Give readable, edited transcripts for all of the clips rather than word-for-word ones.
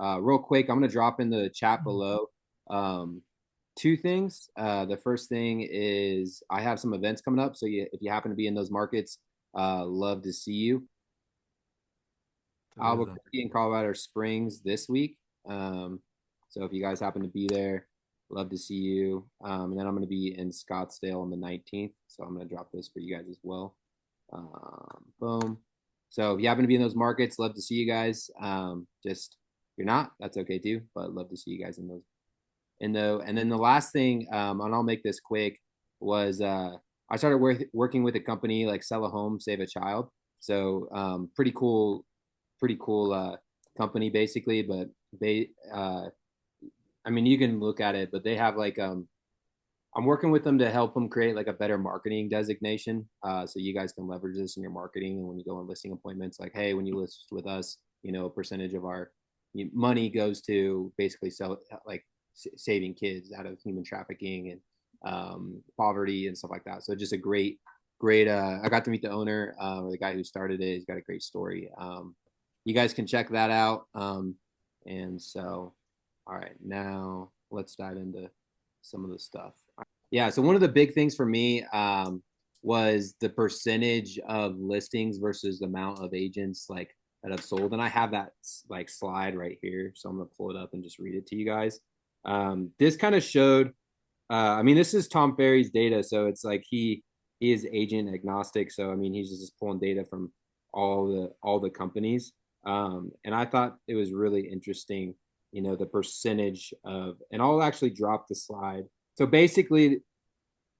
Real quick, I'm going to drop in the chat below um, two things. The first thing is I have some events coming up. So if you happen to be in those markets, love to see you. Beleza. Albuquerque and Colorado Springs this week. Um, so if you guys happen to be there, love to see you. And then I'm going to be in Scottsdale on the 19th. So I'm going to drop this for you guys as well. Boom. So if you happen to be in those markets, love to see you guys. Just if you're not, that's okay too. But love to see you guys in those. And then the last thing, and I'll make this quick, was I started working with a company like Sell a Home, Save a Child. So pretty cool company basically. But they, I mean, you can look at it, but they have like I'm working with them to help them create like a better marketing designation. So you guys can leverage this in your marketing. And when you go on listing appointments, like, hey, when you list with us, a percentage of our money goes to basically sell like saving kids out of human trafficking and poverty and stuff like that. So just a great. I got to meet the owner, or the guy who started it. He's got a great story. You guys can check that out. And so, all right, now let's dive into some of the stuff. Yeah, so one of the big things for me was the percentage of listings versus the amount of agents like that have sold, and I have that like slide right here, so I'm gonna pull it up and just read it to you guys. This kind of showed. I mean, this is Tom Ferry's data, so it's like he is agent agnostic. So I mean, he's just pulling data from all the companies, and I thought it was really interesting. The percentage of, and I'll actually drop the slide. So basically,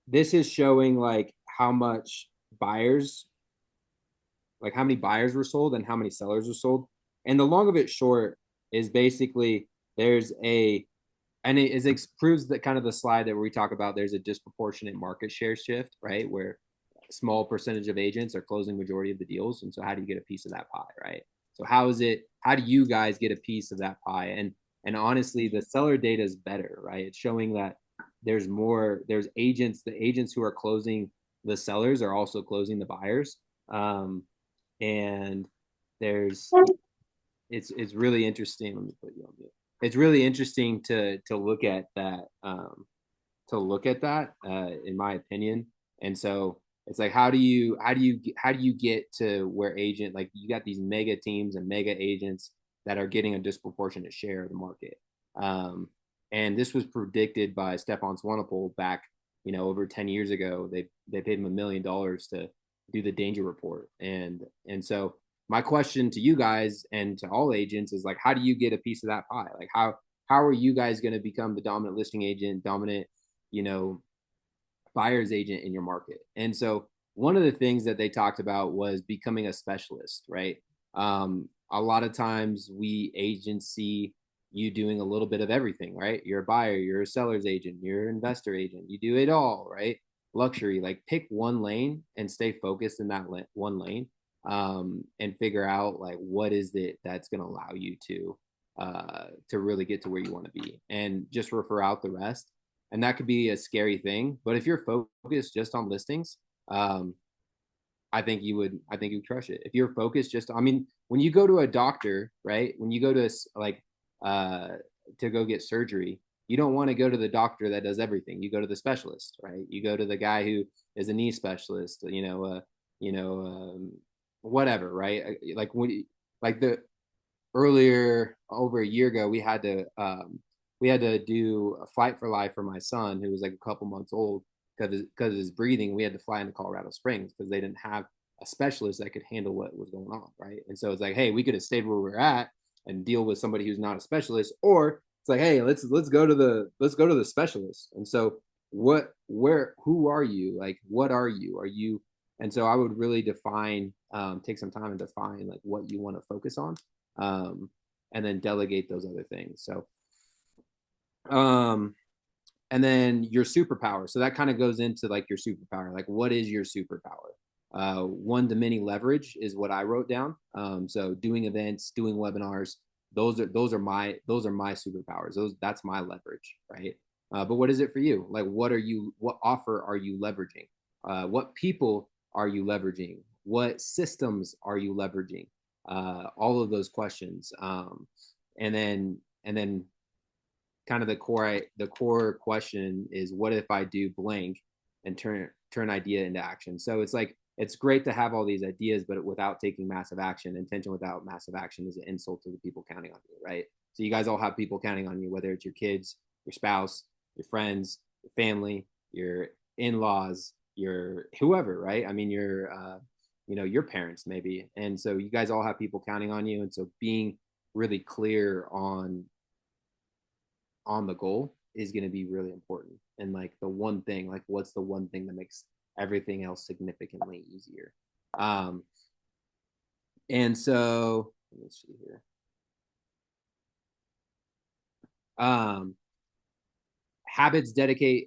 this is showing like buyers, how many buyers were sold and how many sellers were sold. And the long of it short is basically there's a, and it proves that kind of the slide that we talk about, there's a disproportionate market share shift, right? Where a small percentage of agents are closing majority of the deals. And so how do you get a piece of that pie, right? So how do you guys get a piece of that pie? And honestly, the seller data is better, right? It's showing that there's the agents who are closing the sellers are also closing the buyers. And there's it's really interesting. Let me put you on mute. It's really interesting to look at that, in my opinion. And so it's like, how do you get to where agent, like, you got these mega teams and mega agents that are getting a disproportionate share of the market. Um, and this was predicted by Stefan Swanepoel back, over 10 years ago. They paid him $1 million to do the danger report. And so my question to you guys and to all agents is like, how do you get a piece of that pie? Like, how are you guys going to become the dominant listing agent, dominant, you know, buyer's agent in your market? And so one of the things that they talked about was becoming a specialist, right? A lot of times we agents see you doing a little bit of everything, right? You're a buyer, you're a seller's agent, you're an investor agent, you do it all, right? Luxury, like, pick one lane and stay focused in that one lane, and figure out like what is it that's going to allow you to really get to where you want to be, and just refer out the rest. And that could be a scary thing, but if you're focused just on listings, um, I think you crush it. If you're focused just, I mean, when you go to a doctor, right? When you go to like uh to go get surgery, you don't want to go to the doctor that does everything. You go to the specialist, right? You go to the guy who is a knee specialist, you know, whatever, right? Like like the earlier, over a year ago, we had to do a flight for life for my son, who was like a couple months old, because of his breathing. We had to fly into Colorado Springs because they didn't have a specialist that could handle what was going on, right? And so it's like, hey, we could have stayed where we are at and deal with somebody who's not a specialist, or it's like, hey, let's go to the specialist. And so who are you? Like, what are you? Are you? And so I would really take some time and define like what you want to focus on, um, and then delegate those other things. So, um, and then your superpower. So that kind of goes into like your superpower. Like, what is your superpower? One to many leverage is what I wrote down. So doing events, doing webinars, those are my superpowers. That's my leverage, right? But what is it for you? Like, what offer are you leveraging? What people are you leveraging? What systems are you leveraging? All of those questions. and then kind of the core question is, what if I do blank and turn idea into action? So it's like, it's great to have all these ideas, but without taking massive action. Intention without massive action is an insult to the people counting on you, right? So you guys all have people counting on you, whether it's your kids, your spouse, your friends, your family, your in-laws, your whoever, right? I mean, your parents maybe. And so you guys all have people counting on you. And so being really clear on the goal is going to be really important. And like the one thing, like what's the one thing that makes everything else significantly easier? And so let me see here. Habits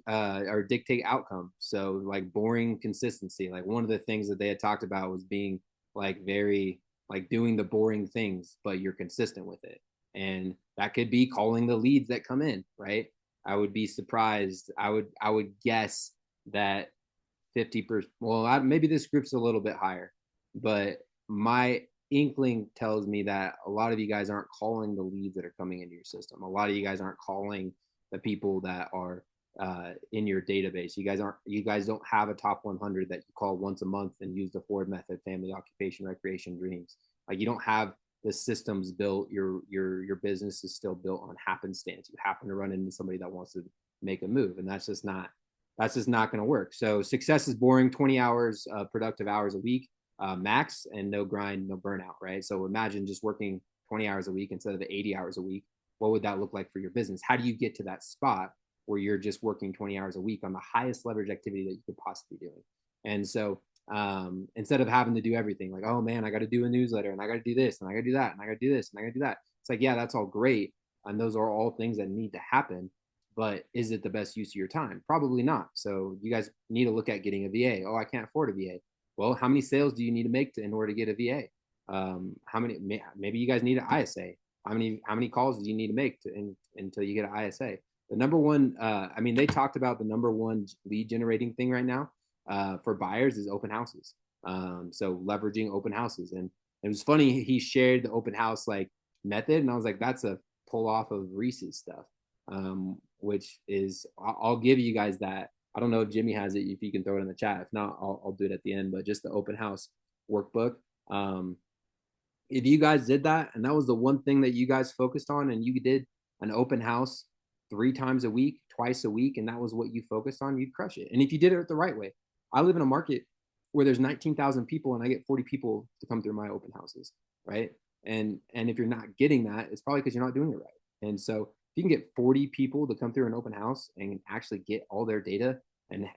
or dictate outcome. So like boring consistency. Like one of the things that they had talked about was being like very like doing the boring things, but you're consistent with it. And that could be calling the leads that come in, right? I would be surprised. I would guess that 50%. Well, maybe this group's a little bit higher, but my inkling tells me that a lot of you guys aren't calling the leads that are coming into your system. A lot of you guys aren't calling the people that are in your database. You guys don't have a top 100 that you call once a month and use the Ford method: family, occupation, recreation, dreams. Like you don't have the systems built. Your business is still built on happenstance. You happen to run into somebody that wants to make a move, and that's just not going to work. So success is boring. 20 hours, productive hours a week, max, and no grind, no burnout, right? So imagine just working 20 hours a week instead of the 80 hours a week. What would that look like for your business? How do you get to that spot where you're just working 20 hours a week on the highest leverage activity that you could possibly be doing? And so instead of having to do everything, like, oh man, I got to do a newsletter, and I got to do this, and I got to do that, and I got to do this, and I got to do that. It's like, yeah, that's all great. And those are all things that need to happen. But is it the best use of your time? Probably not. So you guys need to look at getting a VA. Oh, I can't afford a VA. Well, how many sales do you need to make in order to get a VA? How many? Maybe you guys need an ISA. How many calls do you need to make until you get an ISA? The number one, they talked about the number one lead generating thing right now for buyers is open houses. So leveraging open houses, and it was funny. He shared the open house like method, and I was like, that's a pull off of Reese's stuff, which is I'll give you guys that. I don't know if Jimmy has it. If you can throw it in the chat. If not, I'll do it at the end. But just the open house workbook. If you guys did that, and that was the one thing that you guys focused on, and you did an open house 3 times a week, twice a week, and that was what you focused on, you'd crush it. And if you did it the right way, I live in a market where there's 19,000 people, and I get 40 people to come through my open houses, right? And if you're not getting that, it's probably because you're not doing it right. And so if you can get 40 people to come through an open house and actually get all their data and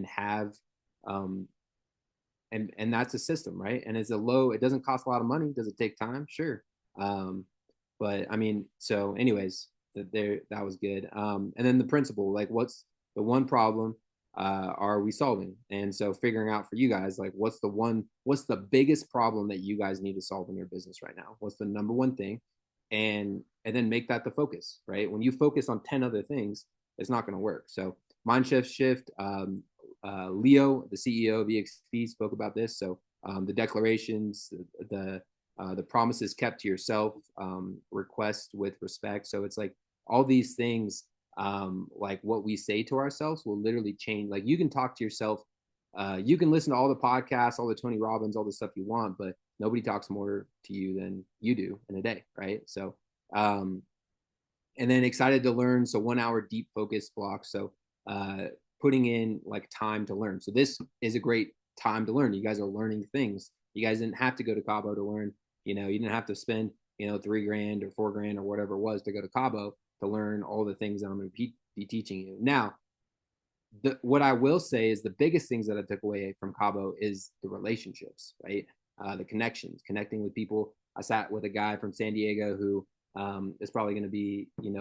have and that's a system, right? And it's it doesn't cost a lot of money. Does it take time? Sure. But I mean, so anyways, that was good. And then the principle, like what's the one problem are we solving? And so figuring out for you guys, like what's the biggest problem that you guys need to solve in your business right now? What's the number one thing? And then make that the focus, right? When you focus on 10 other things, it's not going to work. So mind shift. Leo, the CEO of EXP, spoke about this. So the declarations, the promises kept to yourself, request with respect. So it's like all these things, like what we say to ourselves will literally change. Like you can talk to yourself. You can listen to all the podcasts, all the Tony Robbins, all the stuff you want, but nobody talks more to you than you do in a day, right? So, and then excited to learn. So 1 hour deep focus block. So putting in like time to learn. So this is a great time to learn. You guys are learning things. You guys didn't have to go to Cabo to learn. You didn't have to spend $3,000 or $4,000 or whatever it was to go to Cabo to learn all the things that I'm going to be teaching you. Now, what I will say is the biggest things that I took away from Cabo is the relationships, right? The connections, connecting with people. I sat with a guy from San Diego who is probably going to be, he's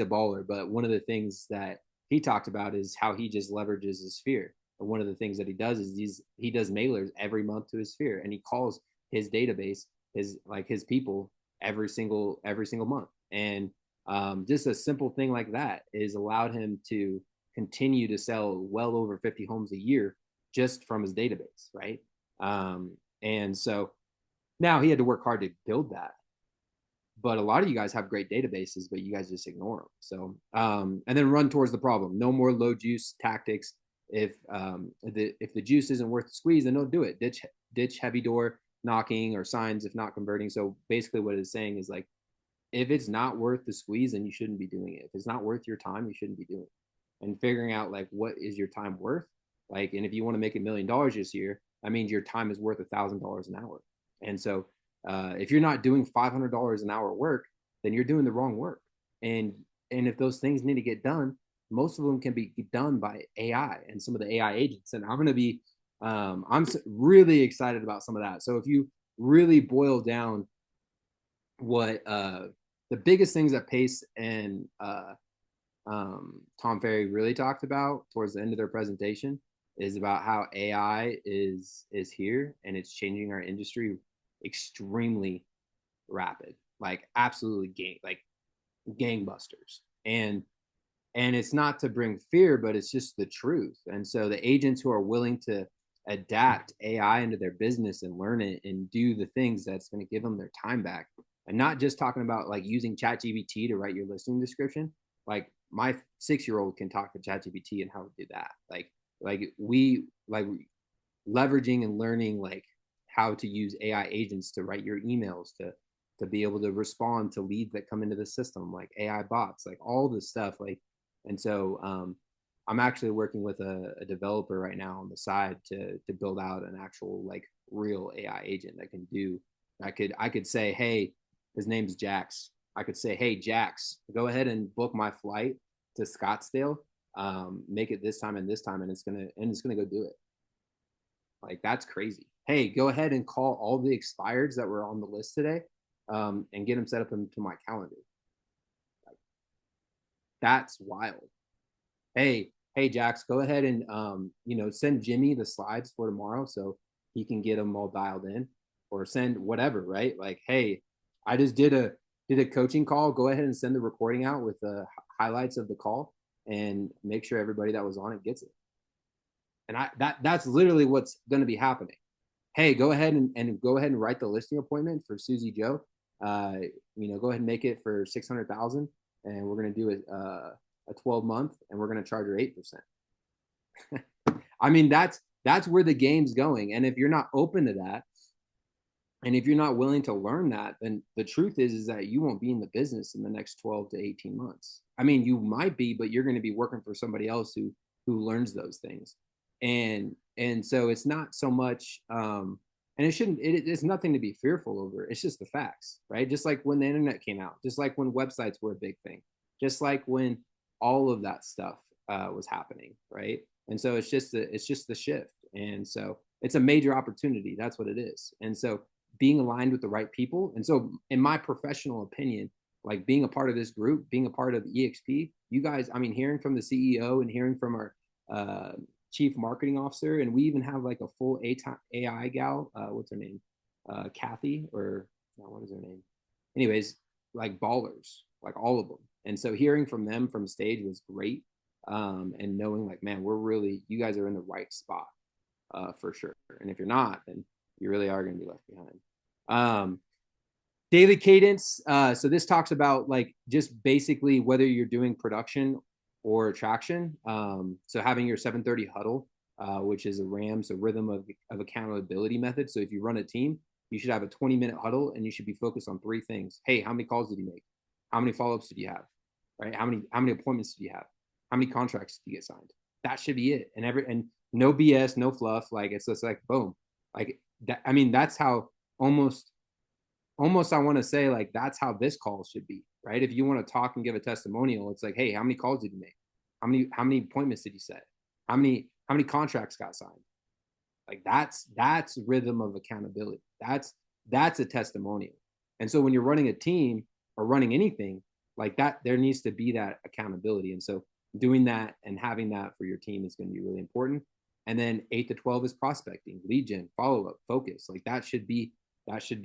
a baller, but one of the things that he talked about is how he just leverages his sphere. And one of the things that he does is he does mailers every month to his sphere, and he calls his database, his people every single month. And just a simple thing like that is allowed him to continue to sell well over 50 homes a year just from his database, right? And so now he had to work hard to build that. but a lot of you guys have great databases, but you guys just ignore them. So, and then run towards the problem. No more low juice tactics. If the juice isn't worth the squeeze, then don't do it. Ditch heavy door knocking or signs if not converting. So basically, what it's saying is like, if it's not worth the squeeze, then you shouldn't be doing it. If it's not worth your time, you shouldn't be doing it. And figuring out like what is your time worth, like, and if you want to make $1 million this year, that means your time is worth $1,000 an hour. And so, if you're not doing $500 an hour work, then you're doing the wrong work. And and if those things need to get done, most of them can be done by AI and some of the AI agents. And I'm going to be, I'm really excited about some of that. So if you really boil down what the biggest things that Pace and Tom Ferry really talked about towards the end of their presentation is about how AI is here and it's changing our industry extremely rapid, like absolutely gangbusters. And it's not to bring fear, but it's just the truth. And so the agents who are willing to adapt AI into their business and learn it and do the things that's going to give them their time back, and not just talking about like using ChatGPT to write your listing description. Like my 6-year-old can talk to ChatGPT and how to do that. Like leveraging and learning like how to use AI agents to write your emails, to be able to respond to leads that come into the system, like AI bots, like all this stuff. Like, and so I'm actually working with a developer right now on the side to build out an actual like real AI agent that can do. I could say, hey, his name's Jax. I could say, hey, Jax, go ahead and book my flight to Scottsdale. Make it this time and this time, and it's gonna go do it. Like that's crazy. Hey, go ahead and call all the expireds that were on the list today, and get them set up into my calendar. Like, that's wild. Hey, Jax, go ahead and send Jimmy the slides for tomorrow so he can get them all dialed in, or send whatever, right? Like, hey, I just did a coaching call. Go ahead and send the recording out with the highlights of the call and make sure everybody that was on it gets it. And that's literally what's going to be happening. Hey, go ahead and go ahead and write the listing appointment for Susie Joe. Go ahead and make it for 600,000, and we're going to do a 12-month, and we're going to charge her 8%. I mean, that's where the game's going. And if you're not open to that, and if you're not willing to learn that, then the truth is that you won't be in the business in the next 12 to 18 months. I mean, you might be, but you're going to be working for somebody else who learns those things. And so it's not so much and it's nothing to be fearful over. It's just the facts, right? Just like when the internet came out, just like when websites were a big thing, just like when all of that stuff was happening, right? And so it's just the shift. And so it's a major opportunity. That's what it is. And so being aligned with the right people. And so in my professional opinion, like being a part of this group, being a part of EXP, you guys, I mean, hearing from the CEO and hearing from our chief marketing officer, and we even have like a full AI gal. What's her name? Kathy, or no, what is her name? Anyways, like ballers, like all of them. And so hearing from them from stage was great. And knowing like, man, you guys are in the right spot for sure. And if you're not, then you really are going to be left behind. Daily cadence. So this talks about like just basically whether you're doing production or attraction. So having your 7:30 huddle, which is a RAM, so rhythm of accountability method. So if you run a team, you should have a 20-minute huddle and you should be focused on 3 things. Hey, how many calls did you make? How many follow-ups did you have? Right? How many appointments did you have? How many contracts did you get signed? That should be it. And no BS, no fluff. Like it's just like boom. Like that. I mean, that's how almost I want to say like that's how this call should be, right? If you want to talk and give a testimonial, it's like, hey, how many calls did you make? How many appointments did you set? How many contracts got signed? Like that's rhythm of accountability. That's a testimonial. And so when you're running a team or running anything like that, there needs to be that accountability. And so doing that and having that for your team is going to be really important. And then 8 to 12 is prospecting, lead gen, follow up, focus. Like that should be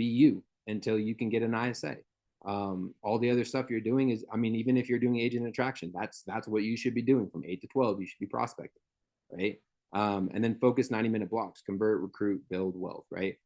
you until you can get an ISA. All the other stuff you're doing is, I mean, even if you're doing agent attraction, that's what you should be doing from 8 to 12. You should be prospecting, right? And then focus 90-minute blocks, convert, recruit, build wealth, right?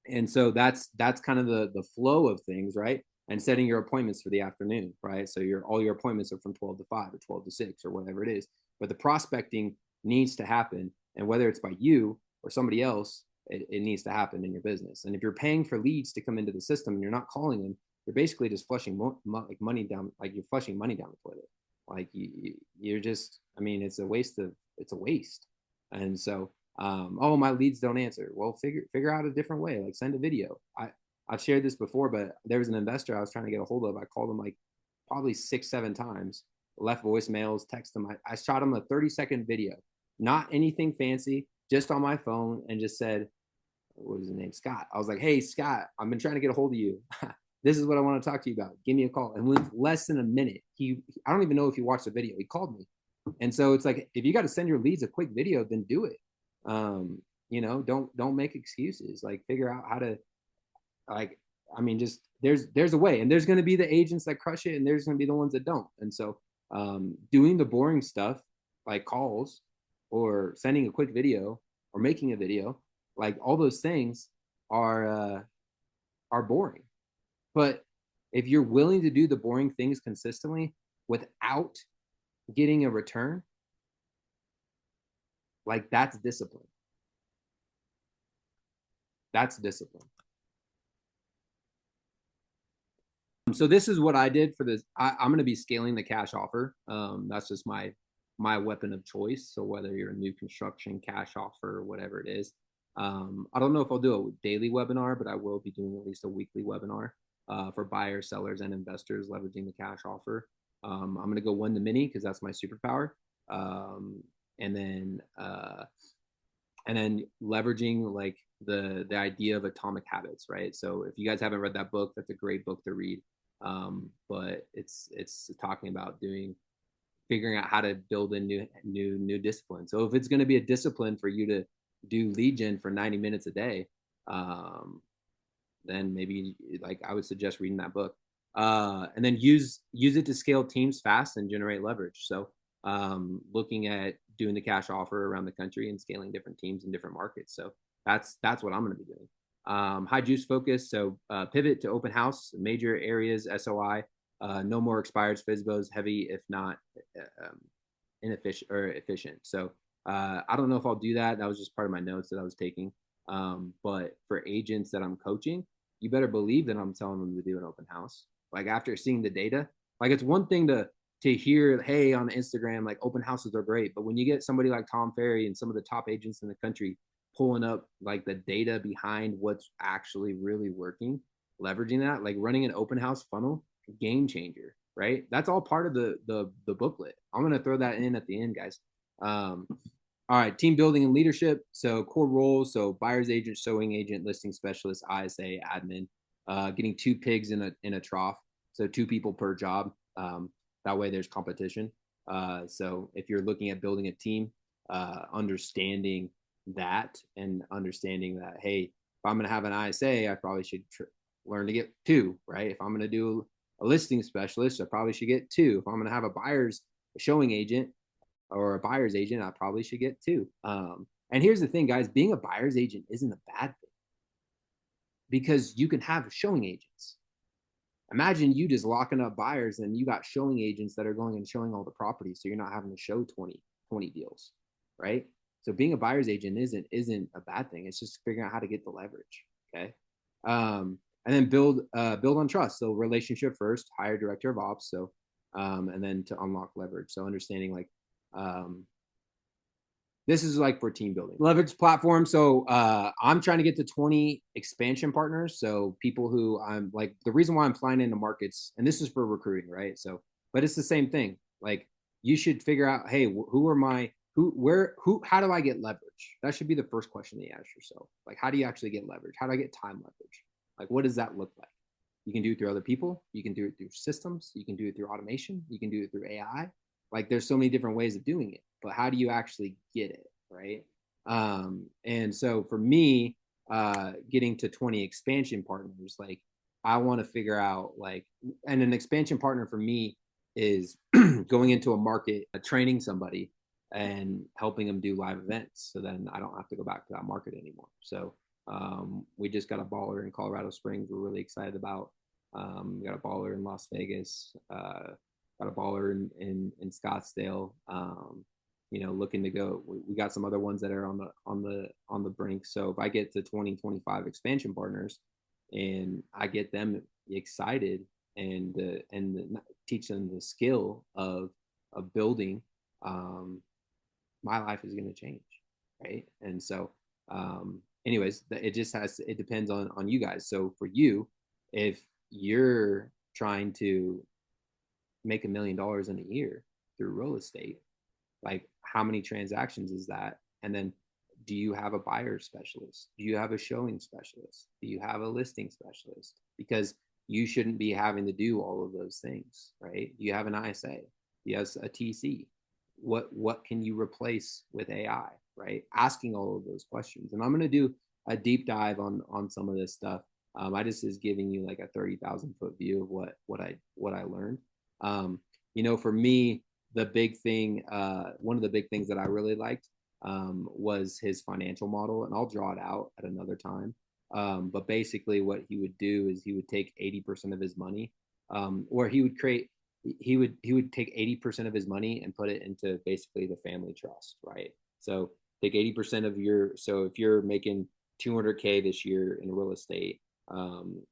And so that's kind of the flow of things, right? And setting your appointments for the afternoon, right? So all your appointments are from 12 to 5 or 12 to 6 or whatever it is. But the prospecting needs to happen. And whether it's by you or somebody else, it needs to happen in your business. And if you're paying for leads to come into the system and you're not calling them, you're basically just flushing like money down, like you're flushing money down the toilet. Like you're just, I mean, it's a waste. And so oh, my leads don't answer. Well, figure out a different way. Like send a video. I've shared this before, but there was an investor I was trying to get a hold of. I called him like probably 6, 7 times, left voicemails, text him. I shot him a 30-second video, not anything fancy, just on my phone, and just said, what was his name? Scott. I was like, hey, Scott, I've been trying to get a hold of you. This is what I want to talk to you about. Give me a call. And with less than a minute, I don't even know if he watched the video. He called me. And so it's like, if you got to send your leads a quick video, then do it. Don't make excuses. Like figure out how to, like, I mean, just there's a way, and there's going to be the agents that crush it, and there's going to be the ones that don't. And so doing the boring stuff like calls or sending a quick video or making a video, like all those things are boring. But if you're willing to do the boring things consistently without getting a return, like that's discipline. That's discipline. So this is what I did for this. I'm going to be scaling the cash offer. That's just my weapon of choice. So whether you're a new construction cash offer or whatever it is, I don't know if I'll do a daily webinar, but I will be doing at least a weekly webinar for buyers, sellers, and investors leveraging the cash offer. I'm going to go one to many because that's my superpower, and then leveraging like the idea of atomic habits, right? So if you guys haven't read that book, that's a great book to read. But it's talking about figuring out how to build a new discipline. So if it's going to be a discipline for you to do lead gen for 90 minutes a day, then maybe like I would suggest reading that book. And then use it to scale teams fast and generate leverage. So looking at doing the cash offer around the country and scaling different teams in different markets. So that's what I'm going to be doing. High juice focus. So pivot to open house, major areas, SOI, no more expired FSBOs, heavy if not inefficient or efficient. So I don't know if I'll do that. That was just part of my notes that I was taking. But for agents that I'm coaching, you better believe that I'm telling them to do an open house. Like after seeing the data, like it's one thing to hear, hey, on Instagram, like open houses are great. But when you get somebody like Tom Ferry and some of the top agents in the country pulling up like the data behind what's actually really working, leveraging that, like running an open house funnel, game changer, right? That's all part of the booklet. I'm gonna throw that in at the end, guys. All right, team building and leadership. So core roles, so buyer's agent, showing agent, listing specialist, ISA, admin, getting 2 pigs in a trough. So 2 people per job. That way there's competition. So if you're looking at building a team, understanding that and understanding that, hey, if I'm going to have an ISA, I probably should learn to get 2, right? If I'm going to do a listing specialist, I probably should get 2. If I'm going to have a showing agent or a buyer's agent, I probably should get 2. And here's the thing, guys, being a buyer's agent isn't a bad thing because you can have showing agents. Imagine you just locking up buyers and you got showing agents that are going and showing all the properties. So you're not having to show 20 deals, right? So being a buyer's agent isn't a bad thing. It's just figuring out how to get the leverage. Okay. And then build on trust. So relationship first, hire director of ops. So, and then to unlock leverage. So understanding like, this is like for team building. Leverage platform. So I'm trying to get to 20 expansion partners. So people who I'm like, the reason why I'm flying into markets, and this is for recruiting, right? So, but it's the same thing. Like you should figure out, hey, how do I get leverage? That should be the first question that you ask yourself. Like, how do you actually get leverage? How do I get time leverage? Like, what does that look like? You can do it through other people. You can do it through systems. You can do it through automation. You can do it through AI. Like there's so many different ways of doing it, but how do you actually get it? Right. And so for me, getting to 20 expansion partners, like I want to figure out like, and an expansion partner for me is going into a market, training somebody and helping them do live events. So then I don't have to go back to that market anymore. So We just got a baller in Colorado Springs. We're really excited about. We got a baller in Las Vegas. Got a baller in Scottsdale. Looking to go. We got some other ones that are on the brink. So if I get to 2025 expansion partners, and I get them excited and teach them the skill of building, my life is going to change, right? And so, anyways, it depends on you guys. So for you, if you're trying to make $1 million in a year through real estate, like how many transactions is that? And then do you have a buyer specialist? Do you have a showing specialist? Do you have a listing specialist? Because you shouldn't be having to do all of those things, right? Do you have an ISA? Do you have a TC? What can you replace with AI, right? Asking all of those questions. And I'm going to do a deep dive on some of this stuff. I just is giving you like a 30,000 foot view of what I learned. For me, the big thing, one of the big things that I really liked was his financial model, and I'll draw it out at another time. But basically, what he would do is he would take 80% of his money, or he would take 80% of his money and put it into basically the family trust, right? So take 80% of so if you're making 200K this year in real estate,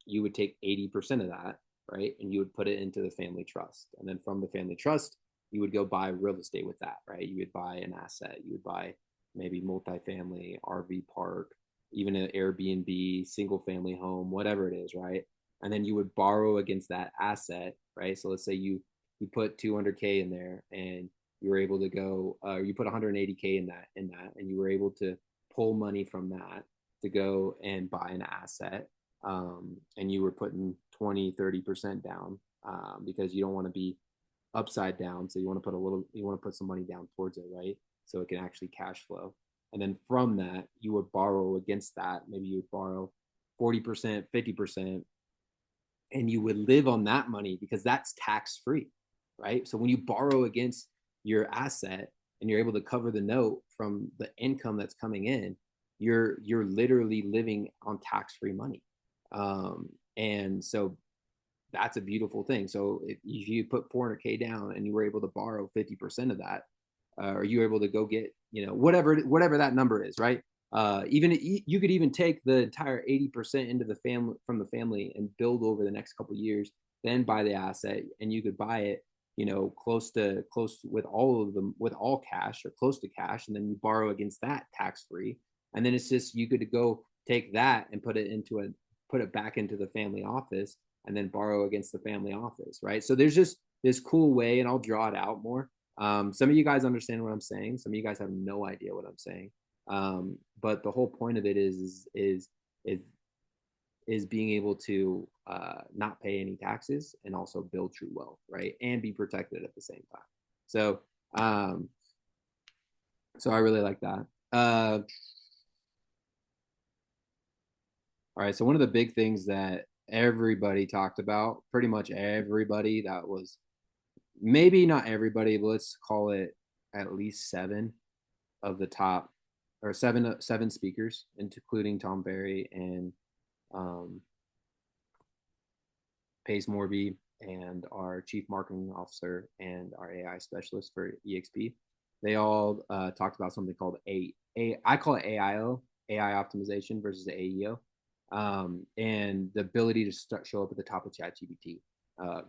you would take 80% of that, right? And you would put it into the family trust. And then from the family trust, you would go buy real estate with that, right? You would buy an asset. You would buy maybe multifamily, RV park, even an Airbnb, single family home, whatever it is, right? And then you would borrow against that asset, right? So let's say you put 200K in there, and you were able to go, you put 180K in that, and you were able to pull money from that to go and buy an asset. And you were putting 20-30% down, because you don't want to be upside down. So you want to put some money down towards it, right? So it can actually cash flow. And then from that, you would borrow against that. Maybe you would borrow 40%, 50%, and you would live on that money because that's tax free, right? So when you borrow against your asset and you're able to cover the note from the income that's coming in, you're literally living on tax free money. And so that's a beautiful thing. So if you put 400K down and you were able to borrow 50% of that, or you were able to go get, whatever that number is, right? Even you could even take the entire 80% into the family from the family and build over the next couple of years, then buy the asset, and you could buy it, close with all cash or close to cash, and then you borrow against that tax free, and then it's just you could go take that and put it back into the family office, and then borrow against the family office, right? So there's just this cool way, and I'll draw it out more. Some of you guys understand what I'm saying. Some of you guys have no idea what I'm saying. But the whole point of it is being able to not pay any taxes and also build true wealth, right? And be protected at the same time. So, so I really like that. All right. So one of the big things that everybody talked about, pretty much everybody, that was maybe not everybody, but let's call it at least seven of the top, or seven speakers, including Tom Ferry and Pace Morby and our chief marketing officer and our AI specialist for EXP. They all talked about something called I call it AIO, AI optimization versus AEO, and the ability to show up at the top of ChatGPT,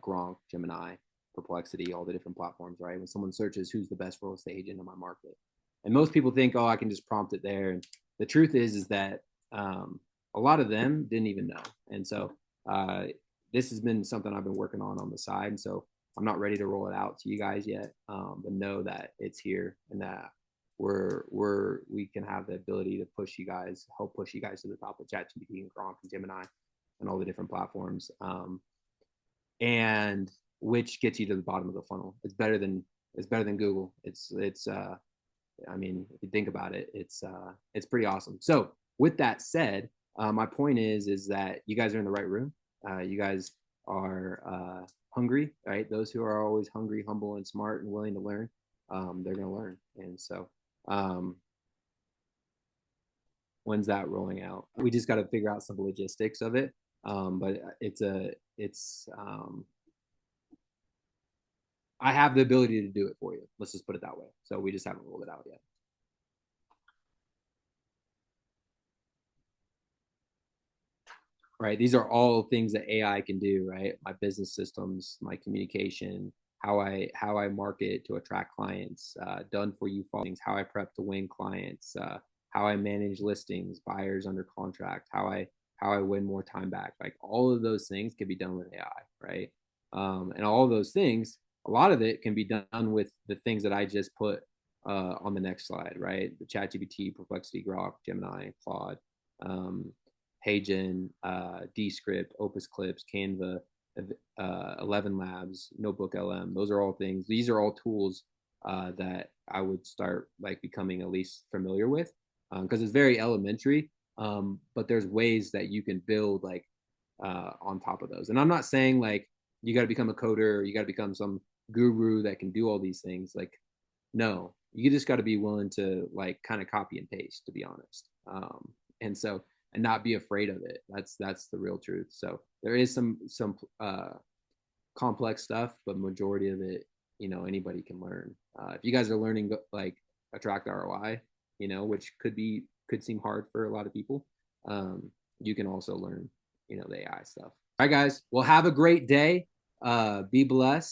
Gronk, Gemini, Perplexity, all the different platforms, right? When someone searches who's the best real estate agent in my market, and most people think, oh, I can just prompt it there. And the truth is that a lot of them didn't even know. And so this has been something I've been working on the side. And so I'm not ready to roll it out to you guys yet, but know that it's here, and that we can have the ability to help push you guys to the top of ChatGPT and Gronk and Gemini and all the different platforms, and which gets you to the bottom of the funnel. It's better than Google. I mean, if you think about it, it's pretty awesome. So with that said, my point is that you guys are in the right room. You guys are hungry, right? Those who are always hungry, humble, and smart and willing to learn, they're going to learn. And so When's that rolling out? We just got to figure out some logistics of it. But I have the ability to do it for you. Let's just put it that way. So we just haven't rolled it out yet. Right? These are all things that AI can do, right? My business systems, my communication, how I market to attract clients, done for you things, how I prep to win clients, how I manage listings, buyers under contract, how I win more time back. Like all of those things can be done with AI, right? And all of those things, a lot of it can be done with the things that I just put on the next slide, right? The ChatGPT, Perplexity, Grok, Gemini, Claude. Um, HeyGen, Descript, Opus Clips, Canva, 11 Labs, Notebook LM. Those are all things. These are all tools that I would start like becoming at least familiar with because it's very elementary. But there's ways that you can build like on top of those. And I'm not saying like you got to become a coder, or you got to become some guru that can do all these things. Like, no, you just got to be willing to like kind of copy and paste, to be honest. And so and not be afraid of it. That's the real truth. So there is some complex stuff, but majority of it, anybody can learn. If you guys are learning like attract ROI, which could seem hard for a lot of people, you can also learn, the AI stuff. All right, guys. Well, have a great day. Be blessed.